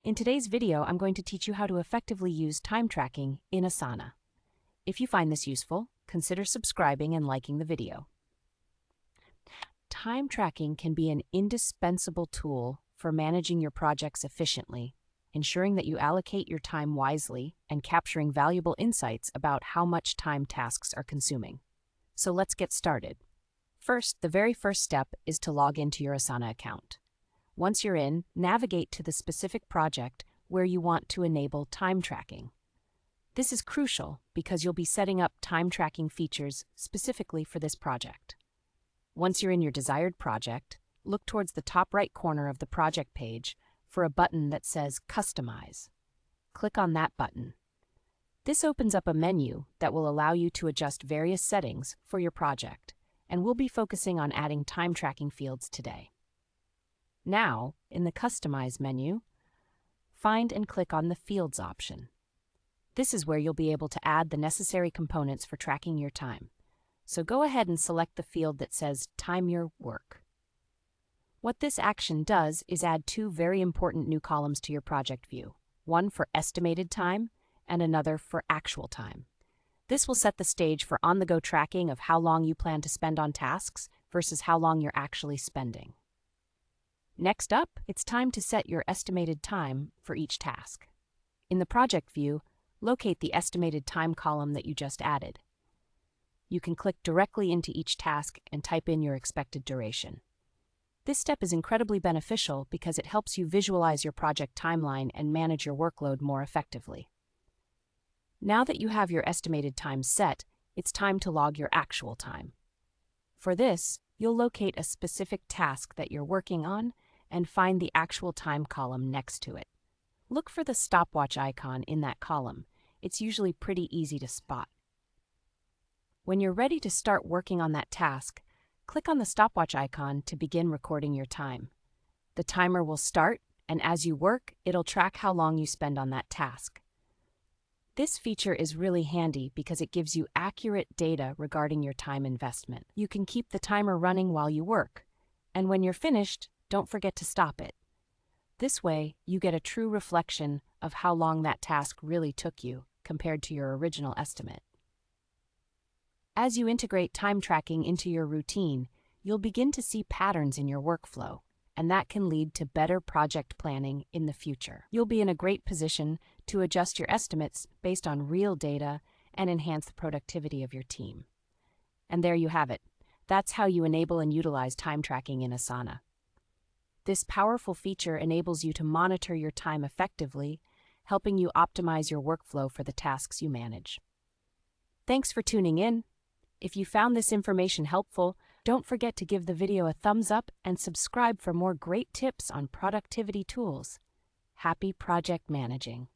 In today's video, I'm going to teach you how to effectively use time tracking in Asana. If you find this useful, consider subscribing and liking the video. Time tracking can be an indispensable tool for managing your projects efficiently, ensuring that you allocate your time wisely and capturing valuable insights about how much time tasks are consuming. So let's get started. First, the very first step is to log into your Asana account. Once you're in, navigate to the specific project where you want to enable time tracking. This is crucial because you'll be setting up time tracking features specifically for this project. Once you're in your desired project, look towards the top right corner of the project page for a button that says Customize. Click on that button. This opens up a menu that will allow you to adjust various settings for your project, and we'll be focusing on adding time tracking fields today. Now, in the Customize menu, find and click on the Fields option. This is where you'll be able to add the necessary components for tracking your time. So go ahead and select the field that says Time Your Work. What this action does is add two very important new columns to your project view, one for estimated time and another for actual time. This will set the stage for on-the-go tracking of how long you plan to spend on tasks versus how long you're actually spending. Next up, it's time to set your estimated time for each task. In the project view, locate the estimated time column that you just added. You can click directly into each task and type in your expected duration. This step is incredibly beneficial because it helps you visualize your project timeline and manage your workload more effectively. Now that you have your estimated time set, it's time to log your actual time. For this, you'll locate a specific task that you're working on and find the actual time column next to it. Look for the stopwatch icon in that column. It's usually pretty easy to spot. When you're ready to start working on that task, click on the stopwatch icon to begin recording your time. The timer will start, and as you work, it'll track how long you spend on that task. This feature is really handy because it gives you accurate data regarding your time investment. You can keep the timer running while you work, and when you're finished, don't forget to stop it. This way, you get a true reflection of how long that task really took you compared to your original estimate. As you integrate time tracking into your routine, you'll begin to see patterns in your workflow, and that can lead to better project planning in the future. You'll be in a great position to adjust your estimates based on real data and enhance the productivity of your team. And there you have it. That's how you enable and utilize time tracking in Asana. This powerful feature enables you to monitor your time effectively, helping you optimize your workflow for the tasks you manage. Thanks for tuning in. If you found this information helpful, don't forget to give the video a thumbs up and subscribe for more great tips on productivity tools. Happy project managing!